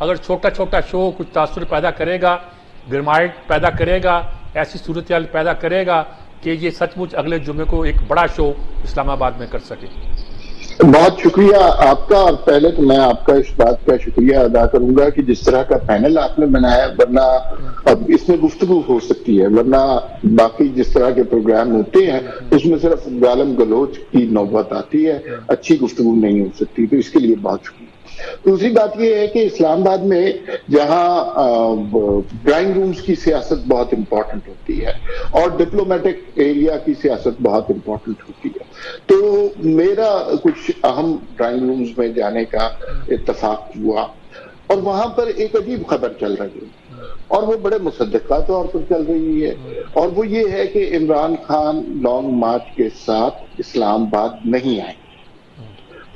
اگر چھوٹا چھوٹا شو کچھ تاثر پیدا کرے گا، گرماہٹ پیدا کرے گا، ایسی صورتحال پیدا کرے گا کہ یہ سچ مچ اگلے جمعے کو ایک بڑا شو اسلام آباد میں کر سکے۔ بہت شکریہ آپ کا، اور پہلے تو میں آپ کا اس بات کا شکریہ ادا کروں گا کہ جس طرح کا پینل آپ نے بنایا، ورنہ اب اس میں گفتگو ہو سکتی ہے، ورنہ باقی جس طرح کے پروگرام ہوتے ہیں اس میں صرف گالم گلوچ کی نوبت آتی ہے، اچھی گفتگو نہیں ہو سکتی، تو اس کے لیے بہت شکریہ۔ دوسری بات یہ ہے کہ اسلام آباد میں جہاں ڈرائنگ رومز کی سیاست بہت امپورٹنٹ ہوتی ہے اور ڈپلومیٹک ایریا کی سیاست بہت امپورٹنٹ ہوتی ہے، تو میرا کچھ اہم ڈرائنگ رومز میں جانے کا اتفاق ہوا اور وہاں پر ایک عجیب خبر چل رہی ہے اور وہ بڑے مصدقہ طور پر چل رہی ہے، اور وہ یہ ہے کہ عمران خان لانگ مارچ کے ساتھ اسلام آباد نہیں آئے۔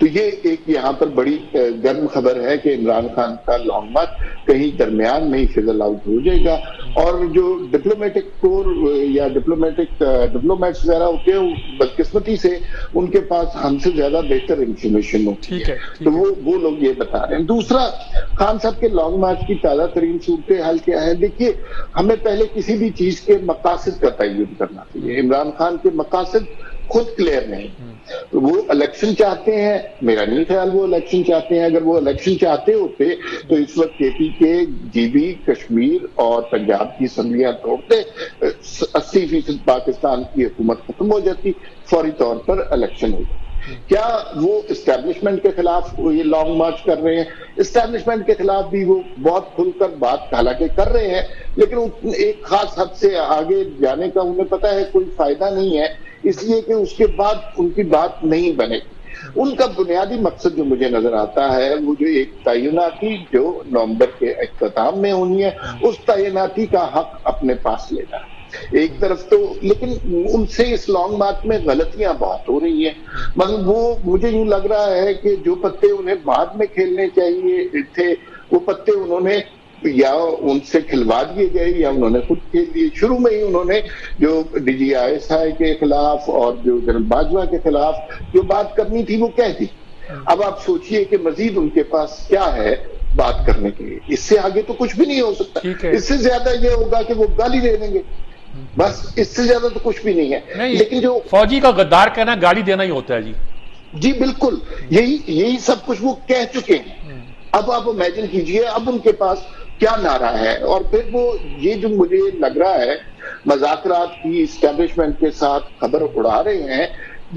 تو یہ ایک یہاں پر بڑی گرم خبر ہے کہ عمران خان کا لانگ مارچ کہیں درمیان میں ہی فضل آؤٹ ہو جائے گا، اور جو ڈپلومیٹک کور یا ڈپلومیٹس وغیرہ ہوتے ہیں بدقسمتی سے ان کے پاس ہم سے زیادہ بہتر انفارمیشن ہوتی ہے، تو وہ لوگ یہ بتا رہے ہیں۔ دوسرا، خان صاحب کے لانگ مارچ کی تازہ ترین صورتحال کیا ہے؟ دیکھیے، ہمیں پہلے کسی بھی چیز کے مقاصد کا تعین کرنا چاہیے۔ عمران خان کے مقاصد خود کلیئر نہیں، وہ الیکشن چاہتے ہیں، میرا نہیں خیال وہ الیکشن چاہتے ہیں۔ اگر وہ الیکشن چاہتے ہوتے تو اس وقت کے پی کے، جی بی، کشمیر اور پنجاب کی اسمبلیاں توڑتے، 80% پاکستان کی حکومت ختم ہو جاتی، فوری طور پر الیکشن ہو جاتی۔ کیا وہ اسٹیبلشمنٹ کے خلاف یہ لانگ مارچ کر رہے ہیں؟ اسٹیبلشمنٹ کے خلاف بھی وہ بہت کھل کر بات حالانکہ کر رہے ہیں، لیکن ایک خاص حد سے آگے جانے کا انہیں پتہ ہے کوئی فائدہ نہیں ہے، اس لیے کہ اس کے بعد ان کی بات نہیں بنے۔ ان کا بنیادی مقصد جو مجھے نظر آتا ہے وہ جو ایک تعیناتی جو نومبر کے اختتام میں ہونی ہے، اس تعیناتی کا حق اپنے پاس لینا ایک طرف تو، لیکن ان سے اس لانگ مارچ میں غلطیاں بہت ہو رہی ہیں۔ مطلب وہ مجھے یوں لگ رہا ہے کہ جو پتے انہیں بعد میں کھیلنے چاہیے تھے وہ پتے انہوں نے یا ان سے کھلوا دیے گئے یا انہوں نے خود کھیل دیے۔ شروع میں ہی انہوں نے جو D G I S I کے خلاف اور جو جنرل باجوہ کے خلاف جو بات کرنی تھی وہ کہہ دی۔ اب آپ سوچئے کہ مزید ان کے پاس کیا ہے بات کرنے کے لیے، اس سے آگے تو کچھ بھی نہیں ہو سکتا، اس سے زیادہ یہ ہوگا کہ وہ گالی دے دیں گے، بس اس سے زیادہ تو کچھ بھی نہیں ہے۔ لیکن جو فوجی کا غدار کہنا گالی دینا ہی ہوتا ہے جی۔ جی بالکل، یہی سب کچھ وہ کہہ چکے ہیں۔ اب آپ امیجن کیجئے اب ان کے پاس کیا نعرہ ہے، اور پھر وہ یہ جو مجھے لگ رہا ہے مذاکرات کی اسٹیبلشمنٹ کے ساتھ خبر اڑا رہے ہیں،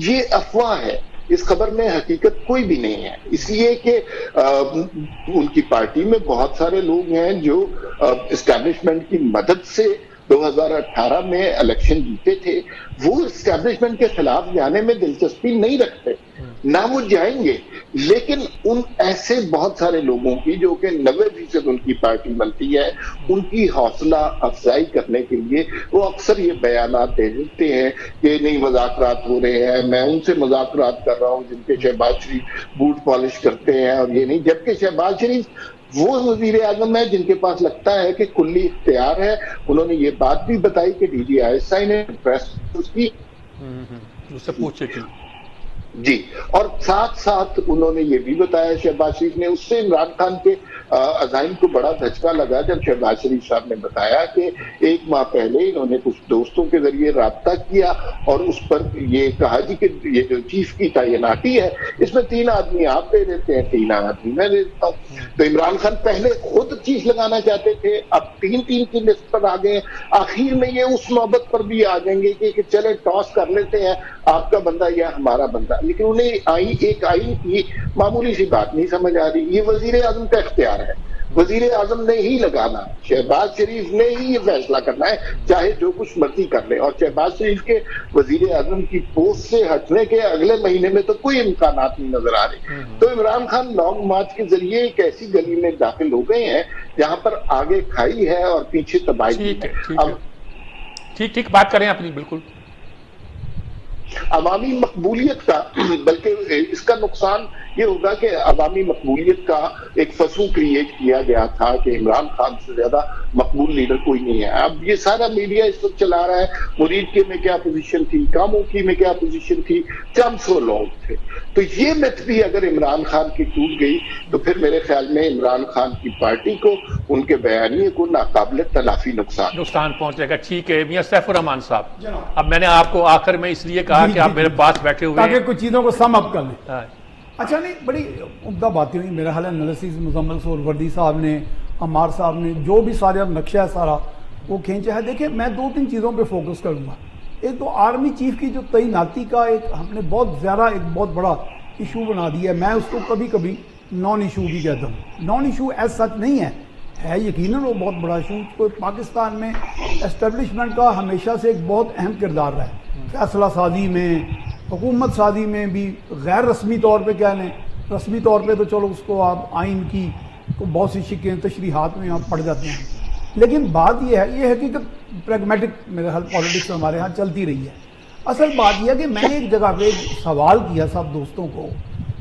یہ افواہ ہے، اس خبر میں حقیقت کوئی بھی نہیں ہے، اس لیے کہ ان کی پارٹی میں بہت سارے لوگ ہیں جو اسٹیبلشمنٹ کی مدد سے 2018 میں الیکشن جیتے تھے، وہ اسٹیبلشمنٹ کے خلاف جانے میں دلچسپی نہیں رکھتے، نہ وہ جائیں گے، لیکن ان ایسے بہت سارے لوگوں کی جو کہ 90% ان کی پارٹی بنتی ہے، ان کی حوصلہ افزائی کرنے کے لیے وہ اکثر یہ بیانات دے دیتے ہیں کہ نہیں مذاکرات ہو رہے ہیں، میں ان سے مذاکرات کر رہا ہوں جن کے شہباز شریف بوٹ پالش کرتے ہیں اور یہ نہیں، جبکہ شہباز شریف وہ وزیر اعظم ہے جن کے پاس لگتا ہے کہ کلی اختیار ہے۔ انہوں نے یہ بات بھی بتائی کہ D G I S I نے پریس کی اس سے پوچھے کی جی، اور ساتھ ساتھ انہوں نے یہ بھی بتایا شہباز شریف نے، اس سے عمران خان کے عزائم کو بڑا دھچکا لگا جب شہباز شریف صاحب نے بتایا کہ 1 ماہ پہلے انہوں نے کچھ دوستوں کے ذریعے رابطہ کیا اور اس پر یہ کہا جی کہ یہ جو چیف کی تعیناتی ہے اس میں 3 آدمی آپ دے دیتے ہیں، 3 آدمی میں دے دیتا ہوں۔ تو عمران خان پہلے خود چیف لگانا چاہتے تھے، اب 3 کی لسٹ پر آ گئے، آخر میں یہ اس نوبت پر بھی آ جائیں گے کہ چلے ٹاس کر لیتے ہیں آپ کا بندہ یا ہمارا بندہ، لیکن انہیں ایک آئین کی معمولی سی بات نہیں سمجھ آ رہی۔ یہ وزیر اعظم کا اختیار ہے، وزیر اعظم نے ہی لگانا، شہباز شریف نے ہی یہ فیصلہ کرنا ہے، چاہے جو کچھ مرضی کر لے، اور شہباز شریف کے وزیر اعظم کی پوسٹ سے ہٹنے کے اگلے مہینے میں تو کوئی امکانات نہیں نظر آ رہے۔ تو عمران خان لانگ مارچ کے ذریعے ایک ایسی گلی میں داخل ہو گئے ہیں جہاں پر آگے کھائی ہے اور پیچھے تباہی ہے۔ ٹھیک بات کریں اپنی، بالکل عوامی مقبولیت کا، بلکہ اس کا نقصان یہ ہوگا کہ عوامی مقبولیت کا ایک فسو کریٹ کیا گیا تھا کہ عمران خان سے زیادہ مقبول لیڈر کوئی نہیں ہے. اب یہ سارا میڈیا اس وقت چلا رہا ہے مرید کے میں کیا پوزیشن تھی، کاموں کی میں کیا پوزیشن تھی، 400 لوگ تھے. تو یہ مت بھی اگر عمران خان کی ٹوٹ گئی تو پھر میرے خیال میں عمران خان کی پارٹی کو، ان کے بیانیے کو ناقابل تلافی نقصان پہنچے گا. ٹھیک ہے میاں سیف الرحمان صاحب، اب میں نے آپ کو آخر میں اس لیے کہا کہ آپ میرے پاس بیٹھے ہوئے تاکہ کچھ چیزوں کو سم اپ کر لیں. اچھا نہیں، بڑی عمدہ باتیں ہوئی. میرا خیال ہے انالیسز مزمل سہروردی صاحب نے، عمار صاحب نے جو بھی سارا نقشہ ہے سارا وہ کھینچا ہے. دیکھیں میں 2-3 چیزوں پہ فوکس کروں گا. ایک تو آرمی چیف کی جو تعیناتی کا ایک ہم نے بہت زیادہ ایک بہت بڑا ایشو بنا دیا ہے. میں اس کو کبھی کبھی نان ایشو بھی کہتا ہوں. نان ایشو ایز سچ نہیں ہے یقیناً وہ بہت بڑا ایشو. کوئی پاکستان میں اسٹیبلشمنٹ کا ہمیشہ سے ایک بہت اہم کردار رہا ہے، فیصلہ سازی میں، حکومت سازی میں بھی. غیر رسمی طور پہ کہہ لیں، رسمی طور پہ تو چلو اس کو آپ آئین کی بہت سی شکیں تشریحات میں آپ پڑھ جاتے ہیں. لیکن بات یہ ہے، یہ حقیقت پریگمیٹک میرے حال پالیٹکس ہمارے ہاں چلتی رہی ہے. اصل بات یہ ہے کہ میں نے ایک جگہ پہ سوال کیا سب دوستوں کو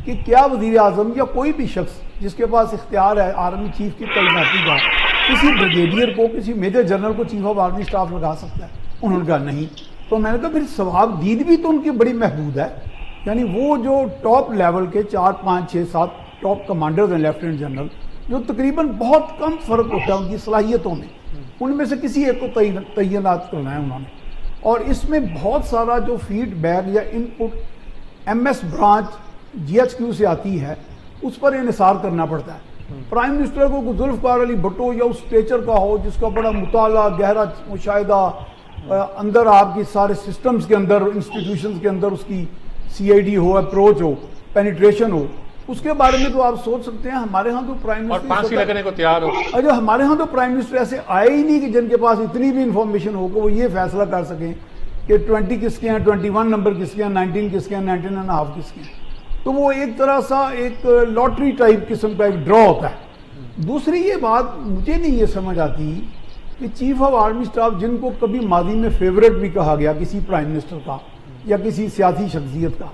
کہ کیا وزیر اعظم یا کوئی بھی شخص جس کے پاس اختیار ہے آرمی چیف کی تعیناتی کا کسی بریگیڈیئر کو، کسی میجر جنرل کو چیف آف آرمی اسٹاف لگا سکتا ہے؟ انہوں نے کہا نہیں. تو میں نے کہا پھر ثواب دید بھی تو ان کی بڑی محدود ہے. یعنی وہ جو ٹاپ لیول کے 4 5 6 7 ٹاپ کمانڈرز ہیں لیفٹیننٹ جنرل، جو تقریباً بہت کم فرق ہوتا ہے ان کی صلاحیتوں میں، ان میں سے کسی ایک کو تعینات کرنا ہے انہوں نے. اور اس میں بہت سارا جو فیڈ بیک یا input M S branch G H Q سے آتی ہے اس پر انحصار کرنا پڑتا ہے. پرائم منسٹر کو ذوالفقار علی بھٹو یا اس اسٹیچر کا ہو جس کا بڑا مطالعہ، گہرا مشاہدہ، اندر آپ کی سارے سسٹمز کے اندر، انسٹیٹیوشنز کے اندر اس کی سی آئی ڈی ہو، اپروچ ہو، پینیٹریشن ہو، اس کے بارے میں تو آپ سوچ سکتے ہیں. ہمارے ہاں تو پرائم منسٹر اور پھانسی لگنے کو تیار ہو. اچھا ہمارے ہاں تو پرائم منسٹر ایسے آئے ہی نہیں کہ جن کے پاس اتنی بھی انفارمیشن ہو کہ وہ یہ فیصلہ کر سکیں کہ 20 کس کے ہیں، 21 نمبر کس کے ہیں، 19 کس کے ہیں، 19.5 کس کے ہیں. تو وہ ایک طرح سا ایک لاٹری ٹائپ قسم کا ایک ڈرا ہوتا ہے. دوسری یہ بات مجھے نہیں یہ سمجھ آتی کہ چیف آف آرمی اسٹاف جن کو کبھی ماضی میں فیوریٹ بھی کہا گیا کسی پرائم منسٹر کا یا کسی سیاسی شخصیت کا،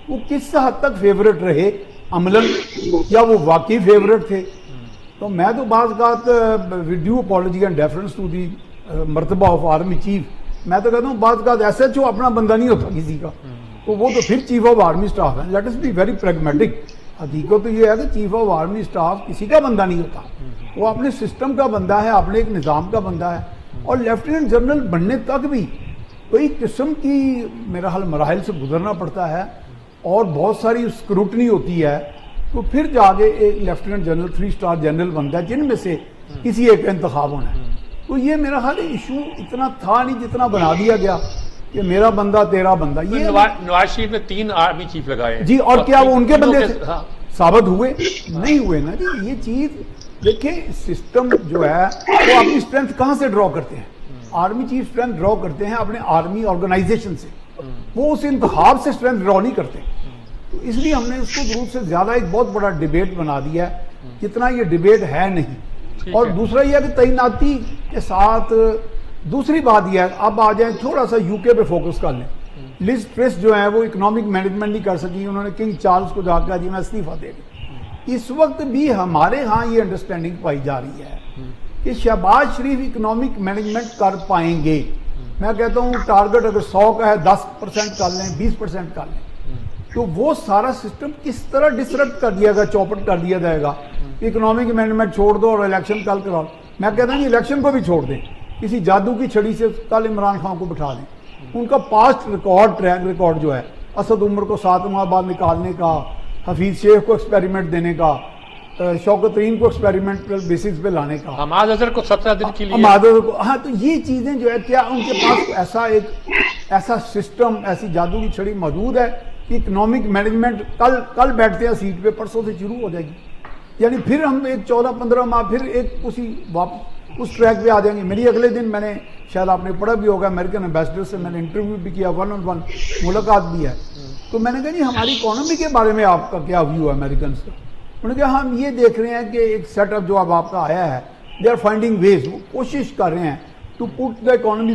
وہ کس حد تک فیوریٹ رہے عملاً، یا وہ واقعی فیوریٹ تھے. تو میں تو بعض اوقات with due apology and deference to the مرتبہ آف آرمی چیف، میں تو کہتا ہوں بعض اوقات ایس ایچ او اپنا بندہ نہیں ہوتا کسی کا، تو وہ تو پھر چیف آف آرمی اسٹاف ہے. Let us be very pragmatic. حقیقت تو یہ ہے کہ چیف آف آرمی اسٹاف کسی کا بندہ نہیں ہوتا، وہ اپنے سسٹم کا بندہ ہے، اپنے ایک نظام کا بندہ ہے. اور لیفٹیننٹ جنرل بننے تک بھی کئی قسم کی میرا حال مراحل سے گزرنا پڑتا ہے اور بہت ساری اسکروٹنی ہوتی ہے. تو پھر جا کے ایک لیفٹیننٹ جنرل 3 اسٹار جنرل بنتا ہے جن میں سے کسی ایک کا انتخاب ہونا ہے. تو یہ میرا خیال ایشو اتنا تھا نہیں جتنا بنا دیا گیا کہ میرا بندہ تیرا بندہ. یہ نواز شریف نے 3 آرمی چیف لگائے جی، اور کیا وہ ان کے بندے ثابت ہوئے؟ نہیں ہوئے نا جی. یہ چیز دیکھیں، سسٹم جو ہے وہ اپنی اسٹرینتھ کہاں سے ڈرا کرتے ہیں؟ آرمی چیف اسٹرینتھ ڈرا کرتے ہیں اپنے آرمی آرگنائزیشن سے، وہ اس انتخاب سے اسٹرینتھ ڈرا نہیں کرتے. تو اس لیے ہم نے اس کو ضرورت سے زیادہ ایک بہت بڑا ڈیبیٹ بنا دیا ہے جتنا یہ ڈیبیٹ ہے نہیں. اور دوسرا یہ ہے کہ تعیناتی کے ساتھ دوسری بات یہ ہے، اب آ جائیں تھوڑا سا یو کے پہ فوکس کر لیں. لز ٹریس جو ہیں وہ اکنامک مینجمنٹ نہیں کر سکی، انہوں نے کنگ چارلز کو جا کے جی میں استعفیٰ دے دوں. اس وقت بھی ہمارے ہاں یہ انڈرسٹینڈنگ پائی جا رہی ہے کہ شہباز شریف اکنامک مینجمنٹ کر پائیں گے. میں کہتا ہوں ٹارگٹ اگر 100 کا ہے 10% کر لیں، 20% کر لیں. تو وہ سارا سسٹم کس طرح ڈسرپٹ کر دیا گا، چوپٹ کر دیا جائے گا. اکنامک مینجمنٹ چھوڑ دو اور الیکشن کل کرا. میں کہتا ہوں الیکشن کو بھی چھوڑ دیں، کسی جادو کی چھڑی سے کل عمران خان کو بٹھا دیں. ان کا پاسٹ ریکارڈ، ٹریک ریکارڈ جو ہے، اسد عمر کو 7 ماہ بعد نکالنے کا، حفیظ شیخ کو ایکسپیریمنٹ دینے کا، شوکت ترین کو ایکسپیریمنٹ بیسس پہ لانے کا، حماد اظہر کو 17 دن کے لیے، حماد اظہر کو. ہاں تو یہ چیزیں جو ہے کیا ان کے پاس ایسا سسٹم، ایسی جادو کی چھڑی موجود ہے کہ اکنامک مینجمنٹ کل بیٹھتے ہیں سیٹ پہ، پرسوں سے شروع ہو جائے گی. یعنی پھر ہم ایک 14-15 ماہ پھر ایک اس ٹریک پہ آ جائیں گے. میری اگلے دن میں نے، شاید آپ نے پڑھا بھی ہوگا، امریکن ایمبیسڈر سے میں نے انٹرویو بھی کیا، 1-on-1 ملاقات بھی ہے. تو میں نے کہا جی ہماری اکانومی کے بارے میں آپ کا کیا ویو ہے امریکنس کا؟ انہوں نے کہا ہم یہ دیکھ رہے ہیں کہ ایک سیٹ اپ جو اب آپ کا آیا ہے، دے آر فائنڈنگ ویز، وہ کوشش کر رہے ہیں ٹو پٹ دا اکانومی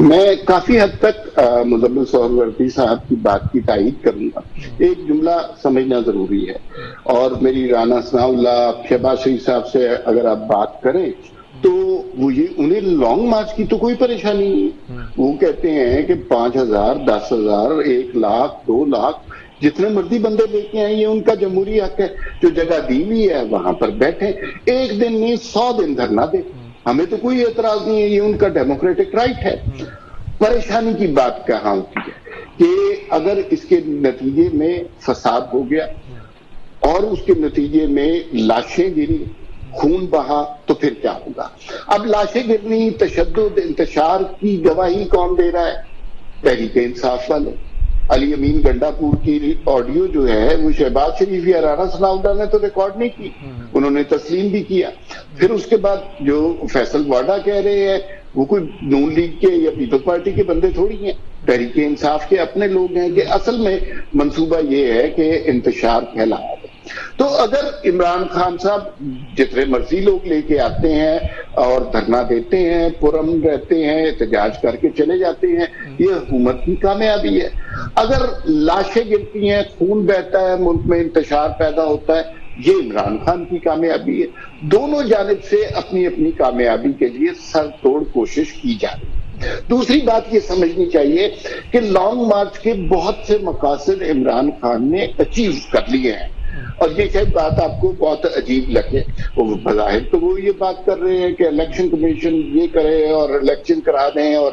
میں کافی حد تک مزمل سہروردی صاحب کی بات کی تائید کروں گا. ایک جملہ سمجھنا ضروری ہے, اور میری رانا ثناء اللہ شہباز شریف صاحب سے اگر آپ بات کریں تو وہ یہ انہیں لانگ مارچ کی تو کوئی پریشانی نہیں. وہ کہتے ہیں کہ 5,000 10,000 1 لاکھ 2 لاکھ جتنے مرضی بندے لے کے آئیں, یہ ان کا جمہوری حق ہے. جو جگہ دی ہوئی ہے وہاں پر بیٹھیں, 1 دن نہیں 100 دن دھرنا دیں, ہمیں تو کوئی اعتراض نہیں ہے, یہ ان کا ڈیموکریٹک رائٹ ہے. پریشانی کی بات کہاں ہوتی ہے کہ اگر اس کے نتیجے میں فساد ہو گیا اور اس کے نتیجے میں لاشیں گری, خون بہا, تو پھر کیا ہوگا؟ اب لاشیں گرنی, تشدد, انتشار کی گواہی کون دے رہا ہے؟ تحریک انصاف والے. علی امین گنڈا پور کی آڈیو جو ہے وہ شہباز شریف یا رانا ثناء اللہ نے تو ریکارڈ نہیں کی, انہوں نے تسلیم بھی کیا. پھر اس کے بعد جو فیصل واڈا کہہ رہے ہیں وہ کوئی نون لیگ کے یا پیپلز پارٹی کے بندے تھوڑی ہیں, تحریک انصاف کے اپنے لوگ ہیں کہ اصل میں منصوبہ یہ ہے کہ انتشار پھیلایا جائے. تو اگر عمران خان صاحب جتنے مرضی لوگ لے کے آتے ہیں اور دھرنا دیتے ہیں, پرامن رہتے ہیں, احتجاج کر کے چلے جاتے ہیں, یہ حکومت کی کامیابی ہے. اگر لاشیں گرتی ہیں, خون بہتا ہے, ملک میں انتشار پیدا ہوتا ہے, یہ عمران خان کی کامیابی ہے. دونوں جانب سے اپنی اپنی کامیابی کے لیے سر توڑ کوشش کی جا رہی ہے. دوسری بات یہ سمجھنی چاہیے کہ لانگ مارچ کے بہت سے مقاصد عمران خان نے اچیو کر لیے ہیں, اور یہ شاید بات آپ کو بہت عجیب لگے. وہ بظاہر تو وہ یہ بات کر رہے ہیں کہ الیکشن کمیشن یہ کرے اور الیکشن کرا دیں اور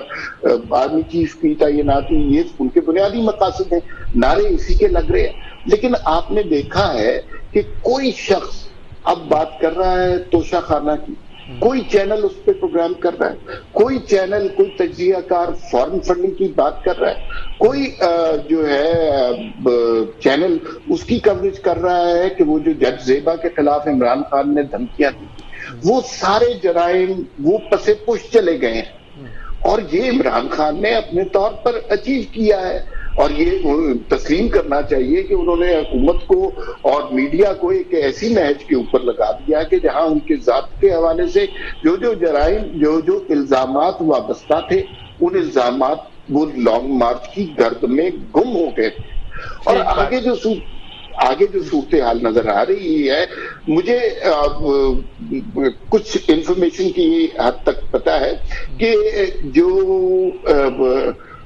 آرمی چیف کی تعیناتی, یہ ان کے بنیادی مقاصد ہیں, نعرے اسی کے لگ رہے ہیں. لیکن آپ نے دیکھا ہے کہ کوئی شخص اب بات کر رہا ہے توشہ خانہ کی, کوئی چینل اس پہ پروگرام کر رہا ہے, کوئی چینل کوئی تجزیہ کار فارن فنڈنگ کی بات کر رہا ہے, کوئی جو ہے چینل اس کی کوریج کر رہا ہے کہ وہ جو جج زیبا کے خلاف عمران خان نے دھمکیاں دی, وہ سارے جرائم وہ پسے پش چلے گئے ہیں. اور یہ عمران خان نے اپنے طور پر اچیو کیا ہے, اور یہ تسلیم کرنا چاہیے کہ انہوں نے حکومت کو اور میڈیا کو ایک ایسی نہج کے اوپر لگا دیا کہ جہاں ان کے ذات کے حوالے سے جو جرائم جو الزامات وابستہ تھے, ان الزامات وہ لانگ مارچ کی گرد میں گم ہو گئے. اور آگے جو صورتحال نظر آ رہی ہے, مجھے کچھ انفارمیشن کی حد تک پتا ہے کہ جو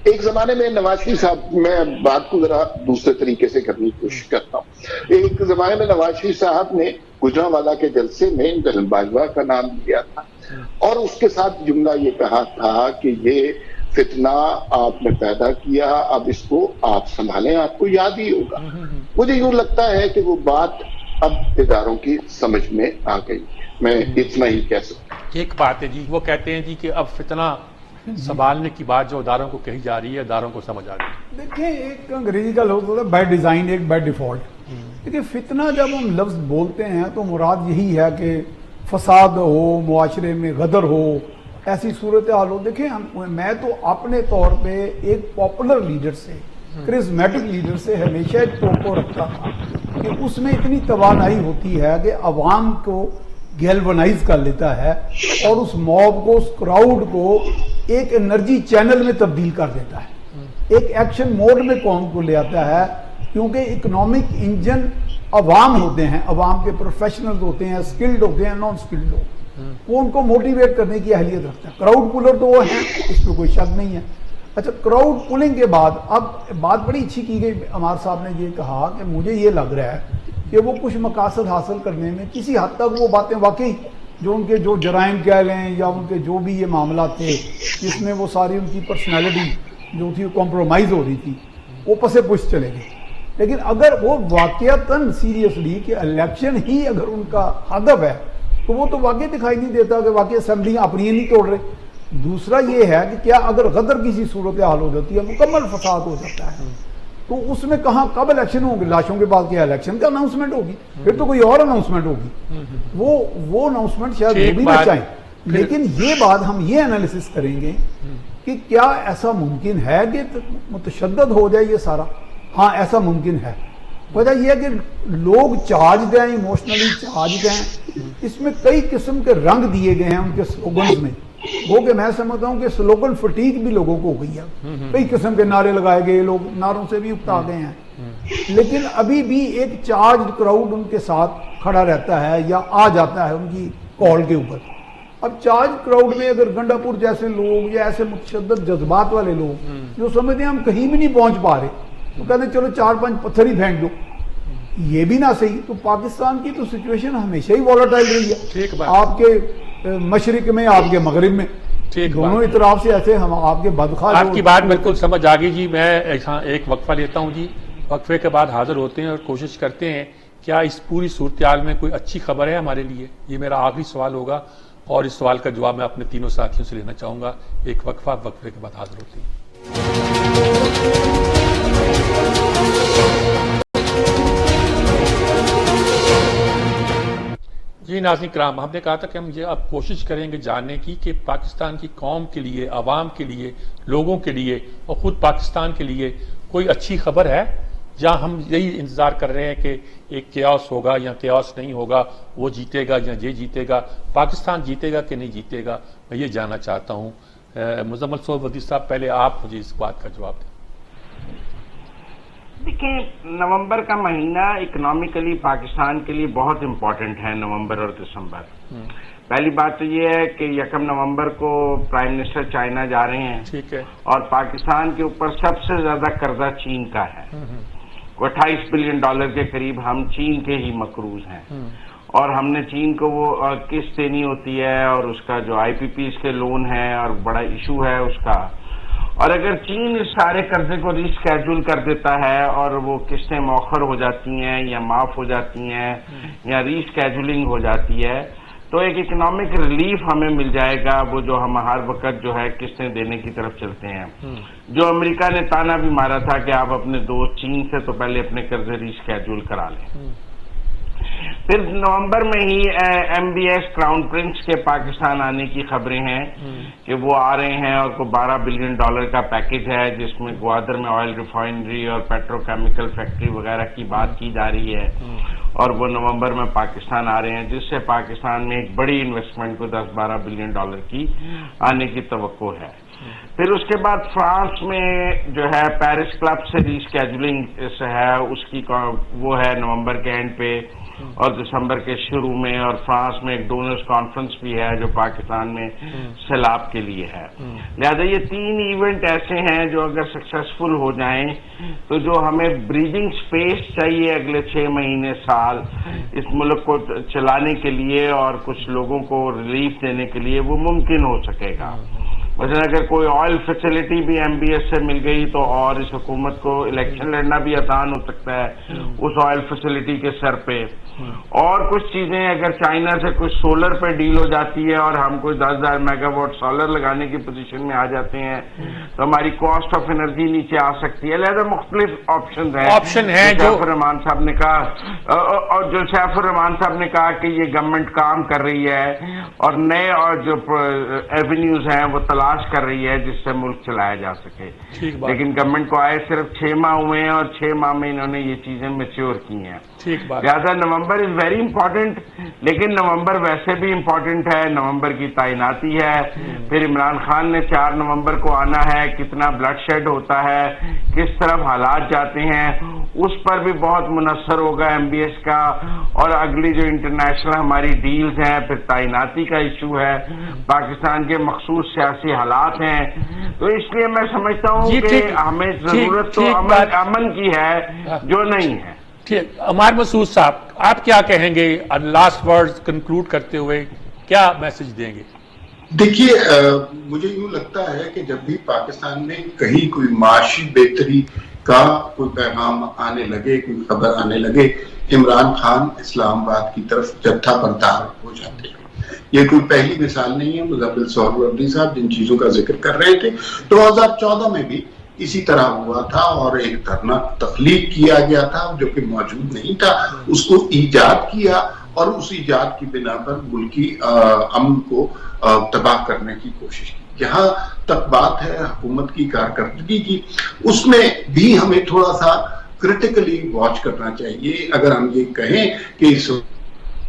ایک زمانے میں نواز شریف صاحب, میں بات کو ذرا دوسرے طریقے سے کرنے کی کوشش کرتا ہوں, ایک زمانے میں نواز شریف صاحب نے گجرانوالہ کے جلسے میں دلن باجوہ کا نام لیا تھا, اور اس کے ساتھ جملہ یہ کہا تھا کہ یہ فتنہ آپ نے پیدا کیا, اب اس کو آپ سنبھالیں, آپ کو یاد ہی ہوگا. مجھے یوں لگتا ہے کہ وہ بات اب اداروں کی سمجھ میں آ گئی, میں اتنا ہی کہہ سکتا ہوں. ایک بات ہے جی, وہ کہتے ہیں جی کہ اب فتنہ سنبھالنے کی بات جو اداروں کو کہی جا رہی ہے, اداروں کو سمجھ آ گئی. دیکھیں, ایک انگریزی کا لفظ ہوتا ہے بائی ڈیزائن, ایک بائی ڈیفالٹ. دیکھیں, فتنہ جب ہم لفظ بولتے ہیں تو مراد یہی ہے کہ فساد ہو, معاشرے میں غدر ہو, ایسی صورتحال ہو. دیکھیں, میں تو اپنے طور پہ ایک پاپولر لیڈر سے, کرزمیٹک لیڈر سے ہمیشہ ایک توقع رکھتا تھا کہ اس میں اتنی توانائی ہوتی ہے کہ عوام کو گیلونائز کر لیتا ہے اور اس موب کو, اس کراؤڈ کو ایک انرجی چینل میں تبدیل کر دیتا ہے, ایک ایکشن موڈ میں قوم کو لے آتا ہے. کیونکہ اکنامک انجن عوام ہوتے ہیں, عوام کے پروفیشنلز ہوتے ہیں, سکلڈ ہوتے ہیں, نان سکلڈ لوگ, وہ ان کو موٹیویٹ کرنے کی اہلیت رکھتا ہے. کراؤڈ پولر تو وہ ہیں, اس پہ کوئی شک نہیں ہے. اچھا, کراؤڈ پولنگ کے بعد اب بات بڑی اچھی کی گئی, عمار صاحب نے یہ کہا کہ مجھے یہ لگ رہا ہے کہ وہ کچھ مقاصد حاصل کرنے میں کسی حد تک وہ باتیں واقعی جو ان کے جو جرائم کہہ لیں یا ان کے جو بھی یہ معاملات تھے جس میں وہ ساری ان کی پرسنالٹی جو تھی کمپرومائز ہو رہی تھی, وہ پسے پش چلے گئے. لیکن اگر وہ واقعتاً سیریسلی کہ الیکشن ہی اگر ان کا ہدف ہے تو وہ تو واقعی دکھائی نہیں دیتا کہ واقعی اسمبلیاں اپنی نہیں توڑ رہے. دوسرا یہ ہے کہ کیا اگر غدر کسی صورتحال ہو جاتی ہے, مکمل فساد ہو جاتا ہے, تو اس میں کہاں کب الیکشن ہوگی؟ لاشوں کے بعد کیا الیکشن کا اناؤنسمنٹ ہوگی, پھر تو کوئی اور اناؤنسمنٹ ہوگی. وہ اناؤنسمنٹ شاید وہ بھی نہ چاہیں. لیکن یہ بات ہم یہ انالیسس کریں گے کہ کیا ایسا ممکن ہے کہ متشدد ہو جائے یہ سارا؟ ہاں, ایسا ممکن ہے. وجہ یہ ہے کہ لوگ چارجڈ ہیں, ایموشنلی چارجڈ ہیں, اس میں کئی قسم کے رنگ دیے گئے ہیں ان کے سلوگنز میں. وہ کہ میں سمجھتا ہوں کہ سلوگن فٹیگ بھی لوگوں کو ہو گئی ہے، کئی قسم کے نعرے لگائے گئے، لوگ نعروں سے بھی اکتا گئے ہیں، لیکن ابھی بھی ایک چارجڈ کراؤڈ ان کے ساتھ کھڑا رہتا ہے یا آ جاتا ہے ان کی کال کے اوپر۔ اب چارج کراؤڈ میں اگر گنڈا پور جیسے لوگ یا ایسے متشدد جذبات والے لوگ جو سمجھتے ہیں ہم کہیں بھی نہیں پہنچ پا رہے، تو کہتے ہیں چلو 4-5 پتھر ہی پھینک دو، یہ بھی نہ صحیح۔ تو پاکستان کی تو سچویشن ہمیشہ ہی وولٹائل رہی ہے، آپ کے مشرق میں، آپ کے مغرب میں، دونوں اطراف سے ایسے ہم آپ کے بدخواہ۔ آپ کی بات بالکل سمجھ آ گئی جی۔ میں ایک وقفہ لیتا ہوں جی، وقفے کے بعد حاضر ہوتے ہیں اور کوشش کرتے ہیں کیا اس پوری صورتحال میں کوئی اچھی خبر ہے ہمارے لیے۔ یہ میرا آخری سوال ہوگا اور اس سوال کا جواب میں اپنے تینوں ساتھیوں سے لینا چاہوں گا۔ ایک وقفہ، وقفے کے بعد حاضر ہوتے ہیں۔ جی ناظرین کرام، ہم نے کہا تھا کہ ہم یہ اب کوشش کریں گے جاننے کی کہ پاکستان کی قوم کے لیے، عوام کے لیے، لوگوں کے لیے اور خود پاکستان کے لیے کوئی اچھی خبر ہے، جہاں ہم یہی انتظار کر رہے ہیں کہ ایک کیاس ہوگا یا کیاس نہیں ہوگا، وہ جیتے گا یا یہ جیتے گا، پاکستان جیتے گا کہ نہیں جیتے گا، میں یہ جاننا چاہتا ہوں۔ مزمل سہروردی صاحب، پہلے آپ مجھے اس بات کا جواب دیں۔ دیکھیں، نومبر کا مہینہ اکنامیکلی پاکستان کے لیے بہت امپورٹنٹ ہے، نومبر اور دسمبر۔ پہلی بات تو یہ ہے کہ 1 نومبر کو پرائم منسٹر چائنا جا رہے ہیں، ٹھیک ہے، اور پاکستان کے اوپر سب سے زیادہ قرضہ چین کا ہے، 28 بلین ڈالر کے قریب ہم چین کے ہی مقروض ہیں، اور ہم نے چین کو وہ قسط دینی ہوتی ہے، اور اس کا جو آئی پی پیز کے لون ہے اور بڑا ایشو ہے اس کا، اور اگر چین اس سارے قرضے کو ری اسکیجول کر دیتا ہے اور وہ قسطیں مؤخر ہو جاتی ہیں یا معاف ہو جاتی ہیں یا ری اسکیجولنگ ہو جاتی ہے، تو ایک اکنامک ریلیف ہمیں مل جائے گا، وہ جو ہم ہر وقت جو ہے قسطیں دینے کی طرف چلتے ہیں۔ جو امریکہ نے تانا بھی مارا تھا کہ آپ اپنے دوست چین سے تو پہلے اپنے قرضے ری اسکیجول کرا لیں۔ پھر نومبر میں ہی M B S crown prince کے پاکستان آنے کی خبریں ہیں کہ وہ آ رہے ہیں، اور کو 12 بلین ڈالر کا پیکج ہے جس میں گوادر میں آئل ریفائنری اور پیٹرو کیمیکل فیکٹری وغیرہ کی بات کی جا رہی ہے، اور وہ نومبر میں پاکستان آ رہے ہیں، جس سے پاکستان میں ایک بڑی انویسٹمنٹ کو 10-12 بلین ڈالر کی آنے کی توقع ہے۔ پھر اس کے بعد فرانس میں جو ہے پیرس کلب سے ری اسکیجولنگ ہے، اس کی وہ ہے نومبر کے اینڈ پہ اور دسمبر کے شروع میں، اور فرانس میں ایک ڈونرز کانفرنس بھی ہے جو پاکستان میں سیلاب کے لیے ہے۔ لہذا یہ 3 ایونٹ ایسے ہیں جو اگر سکسیسفل ہو جائیں تو جو ہمیں بریدنگ سپیس چاہیے اگلے 6 مہینے سال اس ملک کو چلانے کے لیے اور کچھ لوگوں کو ریلیف دینے کے لیے، وہ ممکن ہو سکے گا۔ مثلا اگر کوئی آئل فیسلٹی بھی ایم بی ایس سے مل گئی تو اور اس حکومت کو الیکشن لڑنا بھی آسان ہو سکتا ہے اس آئل فیسلٹی کے سر پہ، اور کچھ چیزیں اگر چائنا سے کچھ سولر پہ ڈیل ہو جاتی ہے اور ہم کوئی 10,000 میگا واٹ سولر لگانے کی پوزیشن میں آ جاتے ہیں تو ہماری کاسٹ آف انرجی نیچے آ سکتی ہے۔ لہذا مختلف آپشن ہیں جو سیف الرحمان صاحب نے کہا، اور جو سیف الرحمان صاحب نے کہا کہ یہ گورنمنٹ کام کر رہی ہے اور نئے اور جو ایونیوز ہیں وہ تلاش کر رہی ہے جس سے ملک چلایا جا سکے، لیکن گورنمنٹ کو آئے صرف 6 ماہ ہوئے ہیں اور 6 ماہ میں انہوں نے یہ چیزیں میچور کی ہیں۔ لہٰذا نومبر از ویری امپورٹنٹ، لیکن نومبر ویسے بھی امپورٹنٹ ہے، نومبر کی تعیناتی ہے۔ پھر عمران خان نے 4 نومبر کو آنا ہے، کتنا بلڈ شیڈ ہوتا ہے، کس طرف حالات جاتے ہیں، اس پر بھی بہت منحصر ہوگا ایم بی ایس کا، اور اگلی جو انٹرنیشنل ہماری ڈیلز ہیں، پھر تعیناتی کا ایشو ہے، پاکستان کے مخصوص سیاسی حالات ہیں۔ تو اس لیے میں سمجھتا ہوں کہ ہمیں ضرورت تو امن کی ہے جو نہیں ہے۔ ٹھیک، عمار مسعود صاحب، آپ کیا کہیں گے لاسٹ ورڈ کنکلوڈ کرتے ہوئے، کیا میسج دیں گے؟ دیکھیے، مجھے یوں لگتا ہے کہ جب بھی پاکستان میں کہیں کوئی معاشی بہتری کا کوئی پیغام آنے لگے، کوئی خبر آنے لگے، عمران خان اسلام آباد کی طرف جتھا بردار ہو جاتے ہیں۔ یہ کوئی پہلی مثال نہیں ہے۔ مزمل سہروردی صاحب جن چیزوں کا ذکر کر رہے تھے 2014 میں بھی اسی طرح ہوا تھا، اور ایک دھرنا تخلیق کیا گیا تھا جو کہ موجود نہیں تھا، اس کو ایجاد کیا، اور اس ایجاد کی بنا پر ملکی امن کو تباہ کرنے کی کوشش کی۔ جہاں تک بات ہے حکومت کی کارکردگی کی، اس میں بھی ہمیں تھوڑا سا کرٹیکلی واچ کرنا چاہیے۔ اگر ہم یہ کہیں کہ اس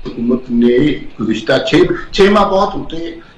حکومت نے گزشتہ 6 ماہ بہت ہوتے